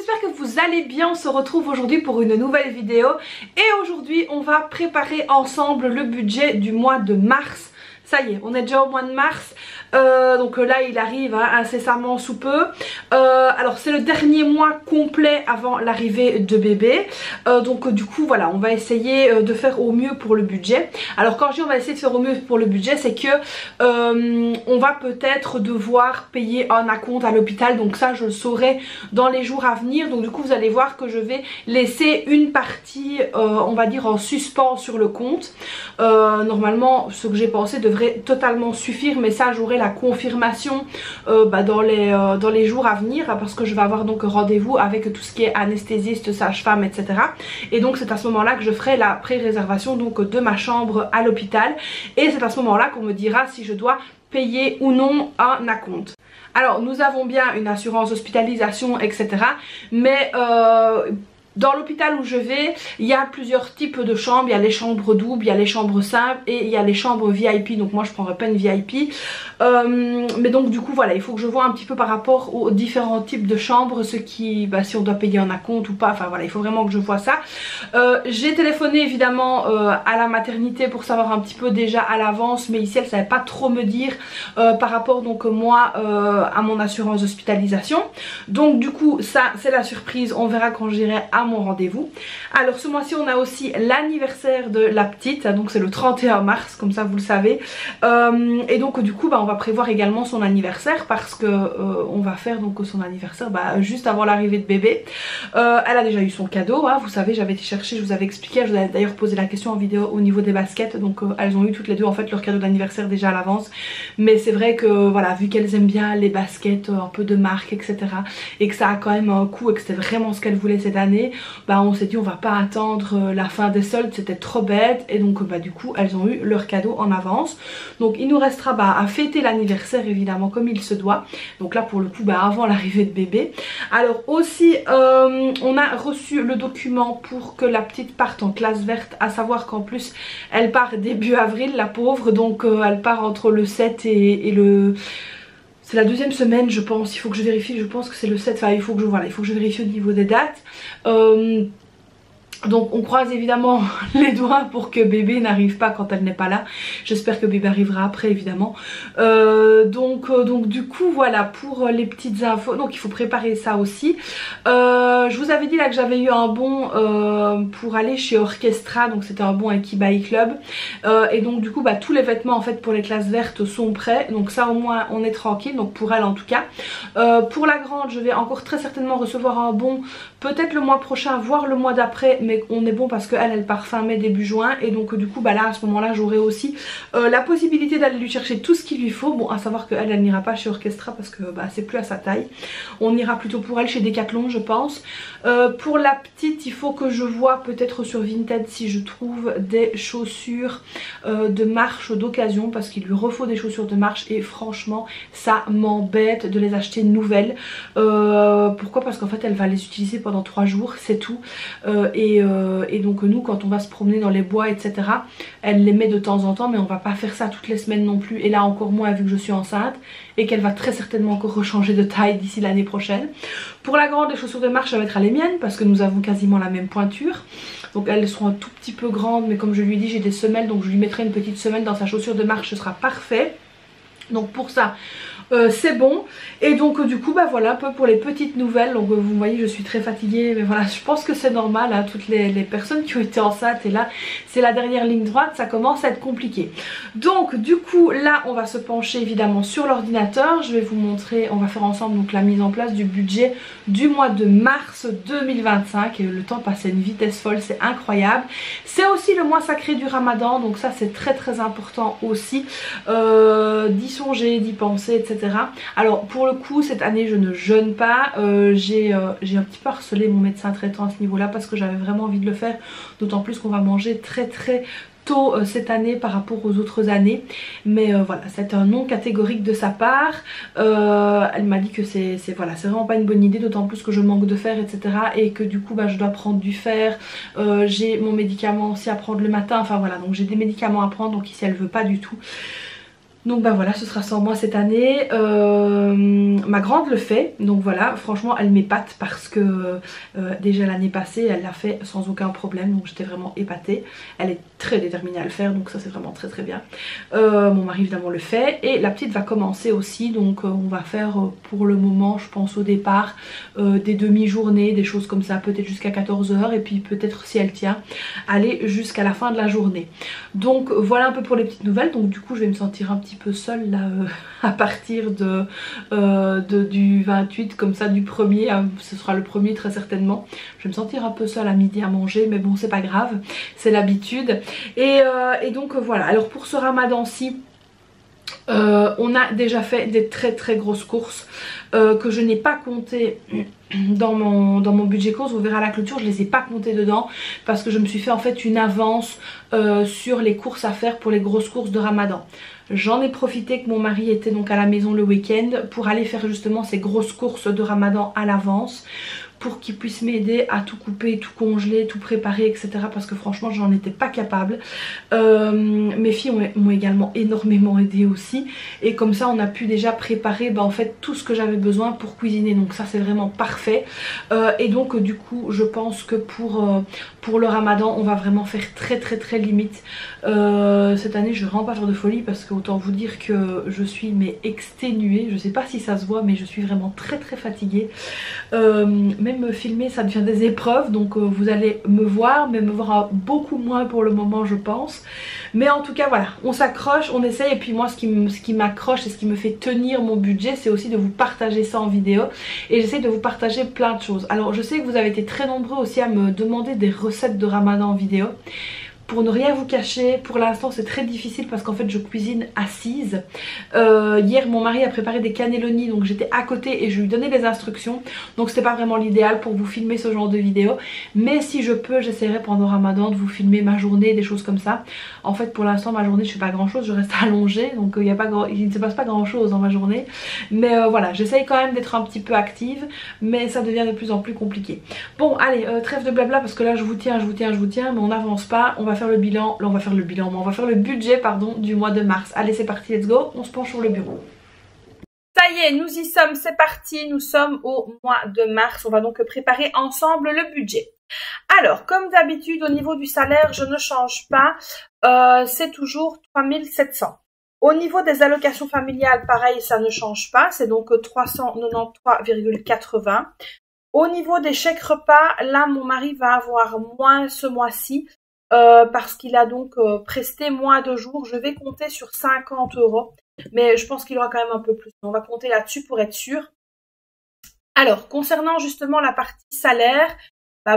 j'espère que vous allez bien. On se retrouve aujourd'hui pour une nouvelle vidéo. Et aujourd'hui on va préparer ensemble le budget du mois de mars. Ça y est, on est déjà au mois de mars. Donc là il arrive incessamment sous peu. Alors c'est le dernier mois complet avant l'arrivée de bébé. Donc du coup voilà, on va essayer de faire au mieux pour le budget. Alors quand je dis on va essayer de faire au mieux pour le budget, c'est que on va peut-être devoir payer un acompte à l'hôpital. Donc ça je le saurai dans les jours à venir. Donc du coup vous allez voir que je vais laisser une partie on va dire en suspens sur le compte. Normalement ce que j'ai pensé devrait totalement suffire, mais ça j'aurai la confirmation dans les jours à venir, parce que je vais avoir donc rendez-vous avec tout ce qui est anesthésiste, sage-femme, etc. Et donc c'est à ce moment là que je ferai la pré-réservation donc de ma chambre à l'hôpital, et c'est à ce moment là qu'on me dira si je dois payer ou non un acompte. Alors nous avons bien une assurance hospitalisation, etc. mais dans l'hôpital où je vais, il y a plusieurs types de chambres. Il y a les chambres doubles, il y a les chambres simples et il y a les chambres VIP. Donc moi je prendrai pas une VIP. Mais donc du coup voilà, il faut que je vois un petit peu par rapport aux différents types de chambres, ce qui, si on doit payer un acompte ou pas. Enfin voilà, il faut vraiment que je vois ça. J'ai téléphoné évidemment à la maternité pour savoir un petit peu déjà à l'avance. Mais ici elle savait pas trop me dire par rapport donc moi à mon assurance hospitalisation. Donc du coup ça c'est la surprise. On verra quand j'irai à mon rendez-vous. Alors ce mois-ci on a aussi l'anniversaire de la petite, donc c'est le 31 mars comme ça vous le savez, et donc du coup on va prévoir également son anniversaire, parce que on va faire donc son anniversaire juste avant l'arrivée de bébé. Elle a déjà eu son cadeau, vous savez, j'avais été chercher, je vous avais expliqué, je vous avais d'ailleurs posé la question en vidéo au niveau des baskets. Donc elles ont eu toutes les deux en fait leur cadeau d'anniversaire déjà à l'avance, mais c'est vrai que voilà, vu qu'elles aiment bien les baskets un peu de marque, etc., et que ça a quand même un coût et que c'était vraiment ce qu'elles voulaient cette année, on s'est dit on va pas attendre la fin des soldes, c'était trop bête. Et donc du coup elles ont eu leur cadeau en avance. Donc il nous restera à fêter l'anniversaire évidemment comme il se doit. Donc là pour le coup avant l'arrivée de bébé. Alors aussi on a reçu le document pour que la petite parte en classe verte, à savoir qu'en plus elle part début avril, la pauvre. Donc elle part entre le 7 et le... C'est la deuxième semaine je pense, il faut que je vérifie, je pense que c'est le 7, enfin il faut que je vérifie au niveau des dates. Donc on croise évidemment les doigts pour que bébé n'arrive pas quand elle n'est pas là. J'espère que bébé arrivera après évidemment. Donc du coup voilà pour les petites infos. Donc il faut préparer ça aussi. Je vous avais dit là que j'avais eu un bon pour aller chez Orchestra. Donc c'était un bon avec eBay Club. Et donc du coup tous les vêtements en fait pour les classes vertes sont prêts. Donc ça au moins on est tranquille. Donc pour elle en tout cas. Pour la grande je vais encore très certainement recevoir un bon. Peut-être le mois prochain, voire le mois d'après, mais on est bon parce qu'elle elle part fin mai début juin. Et donc du coup là à ce moment là j'aurai aussi la possibilité d'aller lui chercher tout ce qu'il lui faut. Bon, à savoir qu'elle elle n'ira pas chez Orchestra parce que c'est plus à sa taille. On ira plutôt pour elle chez Decathlon je pense. Pour la petite il faut que je vois peut-être sur Vinted si je trouve des chaussures de marche d'occasion, parce qu'il lui refaut des chaussures de marche et franchement ça m'embête de les acheter nouvelles. Pourquoi? Parce qu'en fait elle va les utiliser pendant 3 jours, c'est tout. Et donc nous quand on va se promener dans les bois etc, elle les met de temps en temps, mais on va pas faire ça toutes les semaines non plus. Et là encore moins vu que je suis enceinte et qu'elle va très certainement encore rechanger de taille d'ici l'année prochaine. Pour la grande, les chaussures de marche ça va être à les miennes parce que nous avons quasiment la même pointure. Donc elles seront un tout petit peu grandes, mais comme je lui ai dit j'ai des semelles, donc je lui mettrai une petite semelle dans sa chaussure de marche, ce sera parfait. Donc pour ça c'est bon. Et donc du coup voilà un peu pour les petites nouvelles. Donc vous voyez je suis très fatiguée, mais voilà je pense que c'est normal toutes les personnes qui ont été enceintes, et là c'est la dernière ligne droite, ça commence à être compliqué. Donc du coup là on va se pencher évidemment sur l'ordinateur. Je vais vous montrer, on va faire ensemble donc la mise en place du budget du mois de mars 2025. Et le temps passe à une vitesse folle, c'est incroyable. C'est aussi le mois sacré du Ramadan, donc ça c'est très très important aussi d'y songer, d'y penser, etc. Alors pour le coup cette année je ne jeûne pas. J'ai un petit peu harcelé mon médecin traitant à ce niveau là parce que j'avais vraiment envie de le faire, d'autant plus qu'on va manger très très tôt cette année par rapport aux autres années. Mais voilà, c'est un non catégorique de sa part. Elle m'a dit que c'est vraiment pas une bonne idée, d'autant plus que je manque de fer, etc. Et que du coup je dois prendre du fer. J'ai mon médicament aussi à prendre le matin, enfin voilà, donc j'ai des médicaments à prendre. Donc ici elle veut pas du tout. Donc bah voilà, ce sera sans moi cette année. Ma grande le fait, donc voilà, franchement elle m'épate parce que déjà l'année passée elle l'a fait sans aucun problème, donc j'étais vraiment épatée. Elle est très déterminée à le faire, donc ça c'est vraiment très très bien. Mon mari évidemment le fait, et la petite va commencer aussi, donc on va faire pour le moment, je pense au départ, des demi-journées, des choses comme ça, peut-être jusqu'à 14 h, et puis peut-être si elle tient, aller jusqu'à la fin de la journée. Donc voilà un peu pour les petites nouvelles. Donc du coup je vais me sentir un petit peu seule là à partir du 28, comme ça, du 1er, ce sera le 1er très certainement. Je vais me sentir un peu seule à midi à manger, mais bon c'est pas grave, c'est l'habitude. Et donc voilà, alors pour ce ramadan-ci, on a déjà fait des très très grosses courses que je n'ai pas compté dans mon budget course. Vous verrez à la clôture, je les ai pas comptées dedans parce que je me suis fait en fait une avance sur les courses à faire pour les grosses courses de Ramadan. J'en ai profité que mon mari était donc à la maison le week-end pour aller faire justement ces grosses courses de Ramadan à l'avance, pour qu'il puisse m'aider à tout couper, tout congeler, tout préparer, etc. Parce que franchement j'en étais pas capable. Mes filles m'ont également énormément aidé aussi, et comme ça on a pu déjà préparer en fait tout ce que j'avais besoin pour cuisiner, donc ça c'est vraiment parfait. Et donc du coup je pense que pour le Ramadan on va vraiment faire très très très limite. Cette année je vais vraiment pas faire de folie parce que autant vous dire que je suis exténuée. Je sais pas si ça se voit mais je suis vraiment très très fatiguée. Même me filmer ça devient des épreuves, donc vous allez me voir, mais me voir beaucoup moins pour le moment je pense. Mais en tout cas voilà, on s'accroche, on essaye, et puis moi ce qui m'accroche et ce qui me fait tenir mon budget, c'est aussi de vous partager ça en vidéo, et j'essaie de vous partager plein de choses. Alors je sais que vous avez été très nombreux aussi à me demander des recettes de Ramadan en vidéo. Pour ne rien vous cacher, pour l'instant c'est très difficile parce qu'en fait je cuisine assise. Hier mon mari a préparé des cannelloni, donc j'étais à côté et je lui donnais les instructions. Donc c'était pas vraiment l'idéal pour vous filmer ce genre de vidéo. Mais si je peux, j'essaierai pendant Ramadan de vous filmer ma journée, des choses comme ça. En fait pour l'instant ma journée je fais pas grand chose, je reste allongée. Donc il ne se passe pas grand chose dans ma journée. Mais voilà, j'essaye quand même d'être un petit peu active. Mais ça devient de plus en plus compliqué. Bon allez, trêve de blabla parce que là je vous tiens, mais on n'avance pas. On va faire le bilan, là on va faire le bilan, mais on va faire le budget pardon du mois de mars. Allez c'est parti, let's go, on se penche sur le bureau. Ça y est, nous y sommes, c'est parti, nous sommes au mois de mars. On va donc préparer ensemble le budget. Alors comme d'habitude au niveau du salaire je ne change pas, c'est toujours 3700. Au niveau des allocations familiales pareil ça ne change pas, c'est donc 393,80. Au niveau des chèques repas, là mon mari va avoir moins ce mois-ci. Parce qu'il a donc presté moins de jours. Je vais compter sur 50 €, mais je pense qu'il aura quand même un peu plus. On va compter là-dessus pour être sûr. Alors, concernant justement la partie salaire,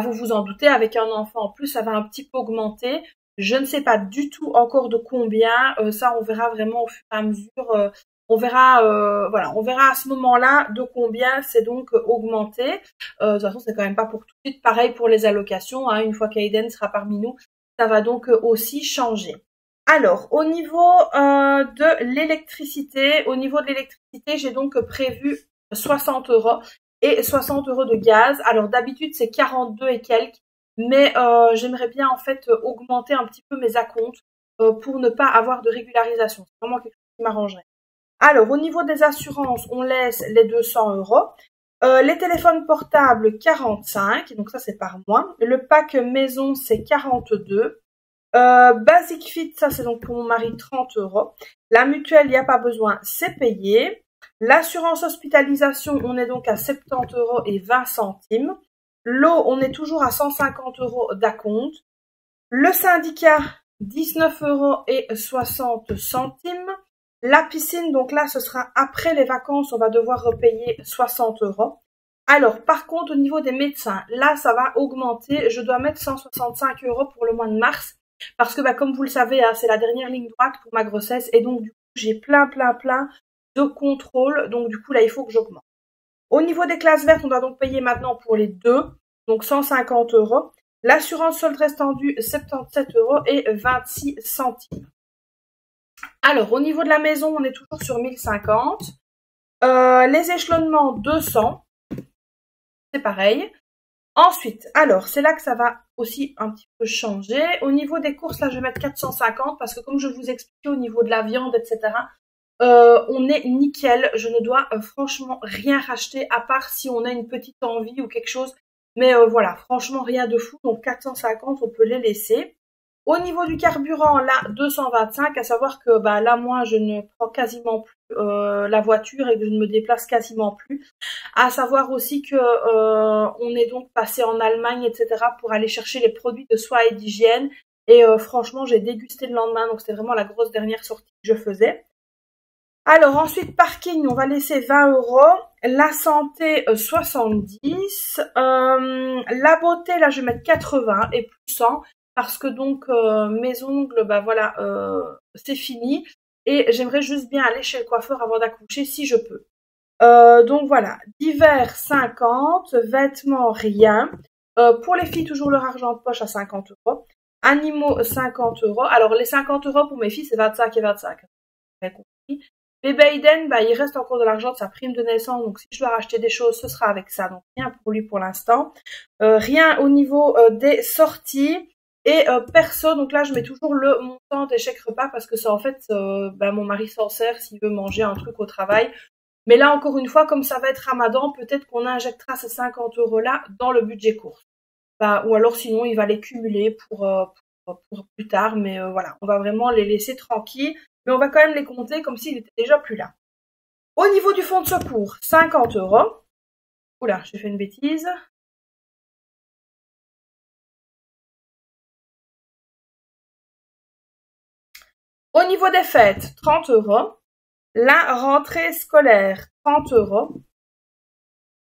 vous vous en doutez, avec un enfant en plus, ça va un petit peu augmenter. Je ne sais pas du tout encore de combien. Ça, on verra vraiment au fur et à mesure. On verra, voilà, on verra à ce moment-là de combien c'est donc augmenté. De toute façon, c'est quand même pas pour tout de suite. Pareil pour les allocations. Une fois qu'Aiden sera parmi nous, ça va donc aussi changer. Alors, au niveau de l'électricité, j'ai donc prévu 60 € et 60 € de gaz. Alors d'habitude c'est 42 et quelques, mais j'aimerais bien en fait augmenter un petit peu mes acomptes pour ne pas avoir de régularisation. C'est vraiment quelque chose qui m'arrangerait. Alors au niveau des assurances, on laisse les 200 €. Les téléphones portables 45, donc ça c'est par mois. Le pack maison c'est 42. Basic Fit, ça c'est donc pour mon mari 30 €. La mutuelle, il n'y a pas besoin, c'est payé. L'assurance hospitalisation, on est donc à 70 € et 20 centimes. L'eau, on est toujours à 150 € d'acompte. Le syndicat, 19 € et 60 centimes. La piscine, donc là, ce sera après les vacances, on va devoir repayer 60 €. Alors, par contre, au niveau des médecins, là, ça va augmenter. Je dois mettre 165 € pour le mois de mars. Parce que, comme vous le savez, c'est la dernière ligne droite pour ma grossesse. Et donc, du coup, j'ai plein de contrôles. Donc, du coup, là, il faut que j'augmente. Au niveau des classes vertes, on doit donc payer maintenant pour les deux. Donc, 150 €. L'assurance solde restant due, 77 € et 26 centimes. Alors, au niveau de la maison, on est toujours sur 1050. Les échelonnements, 200. C'est pareil. Ensuite, alors, c'est là que ça va aussi un petit peu changer. Au niveau des courses, là, je vais mettre 450 parce que comme je vous expliquais au niveau de la viande, etc., on est nickel. Je ne dois franchement rien racheter à part si on a une petite envie ou quelque chose. Mais voilà, franchement rien de fou. Donc 450, on peut les laisser. Au niveau du carburant, là 225, à savoir que bah là moi je ne prends quasiment plus la voiture et que je ne me déplace quasiment plus. À savoir aussi que on est donc passé en Allemagne, etc. pour aller chercher les produits de soins et d'hygiène. Et franchement, j'ai dégusté le lendemain, donc c'était vraiment la grosse dernière sortie que je faisais. Alors ensuite, parking, on va laisser 20 €. La santé, 70. La beauté, là, je vais mettre 80 et plus 100. Parce que donc, mes ongles, bah voilà, c'est fini. Et j'aimerais juste bien aller chez le coiffeur avant d'accoucher, si je peux. Donc voilà, divers 50, vêtements rien. Pour les filles, toujours leur argent de poche à 50 €. Animaux, 50 €. Alors les 50 € pour mes filles, c'est 25 et 25. J'ai compris. Bébé Aiden, bah, il reste encore de l'argent de sa prime de naissance, donc si je dois racheter des choses, ce sera avec ça. Donc rien pour lui pour l'instant. Rien au niveau des sorties. Et perso, donc là je mets toujours le montant des chèques repas parce que c'est en fait, bah, mon mari s'en sert s'il veut manger un truc au travail. Mais là encore une fois, comme ça va être Ramadan, peut-être qu'on injectera ces 50 € là dans le budget course. Bah, ou alors sinon il va les cumuler pour plus tard. Mais voilà, on va vraiment les laisser tranquilles. Mais on va quand même les compter comme s'il était déjà plus là. Au niveau du fonds de secours, 50 €. Oula, j'ai fait une bêtise. Au niveau des fêtes, 30 €. La rentrée scolaire, 30 €.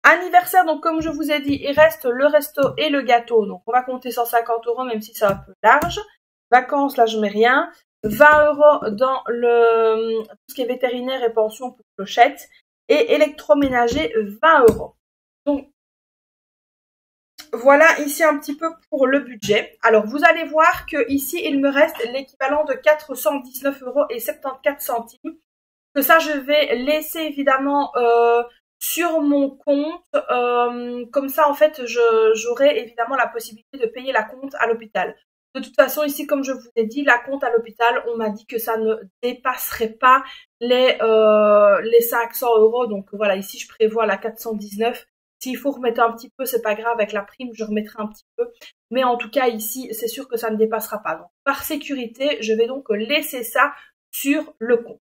Anniversaire, donc comme je vous ai dit, il reste le resto et le gâteau. Donc on va compter 150 € même si c'est un peu large. Vacances, là je mets rien. 20 € dans tout ce qui est vétérinaire et pension pour clochette. Et électroménager, 20 €. Donc voilà ici un petit peu pour le budget. Alors vous allez voir que ici il me reste l'équivalent de 419,74 €. Que ça je vais laisser évidemment sur mon compte. Comme ça en fait j'aurai évidemment la possibilité de payer la compte à l'hôpital. De toute façon, ici, comme je vous ai dit, la compte à l'hôpital, on m'a dit que ça ne dépasserait pas les 500 €. Donc voilà, ici, je prévois la 419. S'il faut remettre un petit peu, c'est pas grave. Avec la prime, je remettrai un petit peu. Mais en tout cas, ici, c'est sûr que ça ne dépassera pas. Donc, par sécurité, je vais donc laisser ça sur le compte.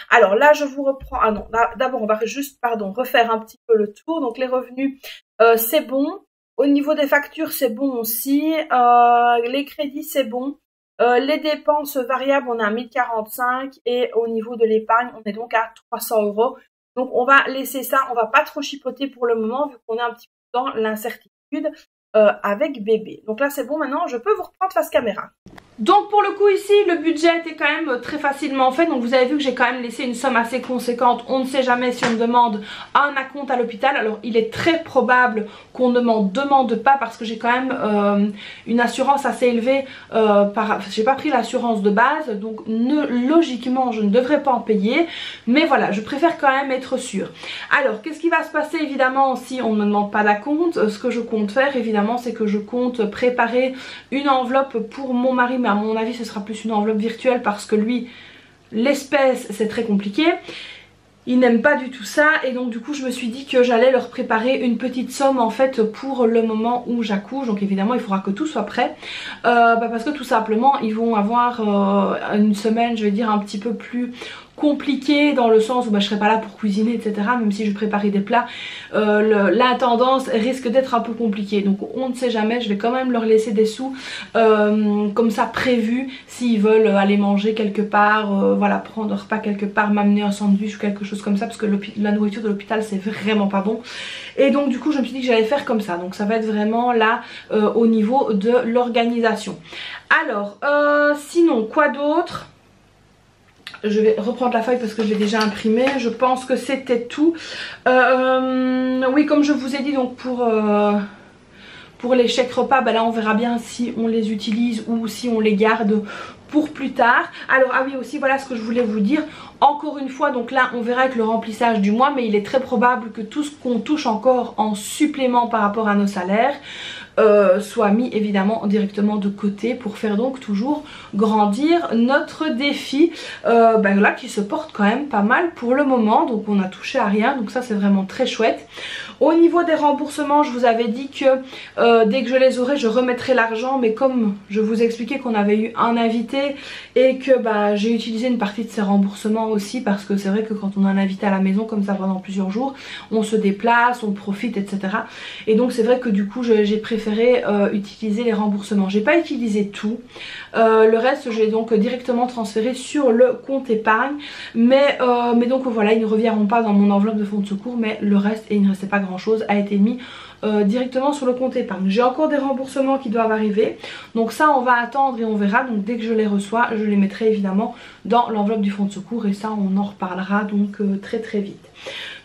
Alors là, je vous reprends. Ah non, d'abord, on va juste, refaire un petit peu le tour. Donc, les revenus, c'est bon. Au niveau des factures, c'est bon aussi. Les crédits, c'est bon. Les dépenses variables, on est à 1045. Et au niveau de l'épargne, on est donc à 300 €. Donc, on va laisser ça. On va pas trop chipoter pour le moment, vu qu'on est un petit peu dans l'incertitude avec bébé. Donc là, c'est bon. Maintenant, je peux vous reprendre face caméra. Donc pour le coup ici le budget était quand même très facilement fait. Donc vous avez vu que j'ai quand même laissé une somme assez conséquente. On ne sait jamais si on demande un acompte à l'hôpital. Alors il est très probable qu'on ne m'en demande pas parce que j'ai quand même une assurance assez élevée. J'ai pas pris l'assurance de base, donc logiquement je ne devrais pas en payer. Mais voilà, je préfère quand même être sûre. Alors qu'est-ce qui va se passer évidemment si on ne me demande pas d'acompte? Ce que je compte faire évidemment, c'est que je compte préparer une enveloppe pour mon mari. À mon avis ce sera plus une enveloppe virtuelle parce que lui l'espèce c'est très compliqué, il n'aime pas du tout ça. Et donc du coup je me suis dit que j'allais leur préparer une petite somme en fait pour le moment où j'accouche. Donc évidemment il faudra que tout soit prêt parce que tout simplement ils vont avoir une semaine, je vais dire, un petit peu plus compliqué dans le sens où je serai pas là pour cuisiner, etc. Même si je préparais des plats, l'intendance risque d'être un peu compliquée. Donc on ne sait jamais, je vais quand même leur laisser des sous comme ça prévus s'ils veulent aller manger quelque part, voilà, prendre un repas quelque part, m'amener un sandwich ou quelque chose comme ça, parce que la nourriture de l'hôpital c'est vraiment pas bon. Et donc du coup je me suis dit que j'allais faire comme ça. Donc ça va être vraiment là au niveau de l'organisation. Alors sinon quoi d'autre? Je vais reprendre la feuille parce que je l'ai déjà imprimée. Je pense que c'était tout. Oui, comme je vous ai dit, donc pour les chèques repas, là on verra bien si on les utilise ou si on les garde pour plus tard. Alors ah oui aussi, voilà ce que je voulais vous dire. Encore une fois, donc là on verra avec le remplissage du mois, mais il est très probable que tout ce qu'on touche encore en supplément par rapport à nos salaires, soit mis évidemment directement de côté pour faire donc toujours grandir notre défi là qui se porte quand même pas mal pour le moment. Donc on a touché à rien, donc ça c'est vraiment très chouette. Au niveau des remboursements, je vous avais dit que dès que je les aurai, je remettrai l'argent, mais comme je vous expliquais qu'on avait eu un invité et que j'ai utilisé une partie de ces remboursements aussi, parce que c'est vrai que quand on a un invité à la maison comme ça pendant plusieurs jours, on se déplace, on profite, etc. Et donc c'est vrai que du coup j'ai préféré utiliser les remboursements. J'ai pas utilisé tout, le reste je l'ai donc directement transféré sur le compte épargne, mais donc voilà, ils ne reviendront pas dans mon enveloppe de fonds de secours, mais le reste, et il ne restait pas grand chose, a été mis directement sur le compte épargne. J'ai encore des remboursements qui doivent arriver, donc ça on va attendre et on verra. Donc dès que je les reçois, je les mettrai évidemment dans l'enveloppe du fonds de secours, et ça on en reparlera donc très très vite.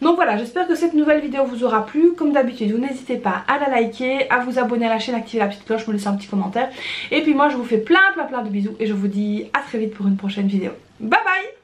Donc voilà, j'espère que cette nouvelle vidéo vous aura plu. Comme d'habitude, vous n'hésitez pas à la liker, à vous abonner à la chaîne, activer la petite cloche, me laisser un petit commentaire. Et puis moi je vous fais plein de bisous et je vous dis à très vite pour une prochaine vidéo. Bye bye.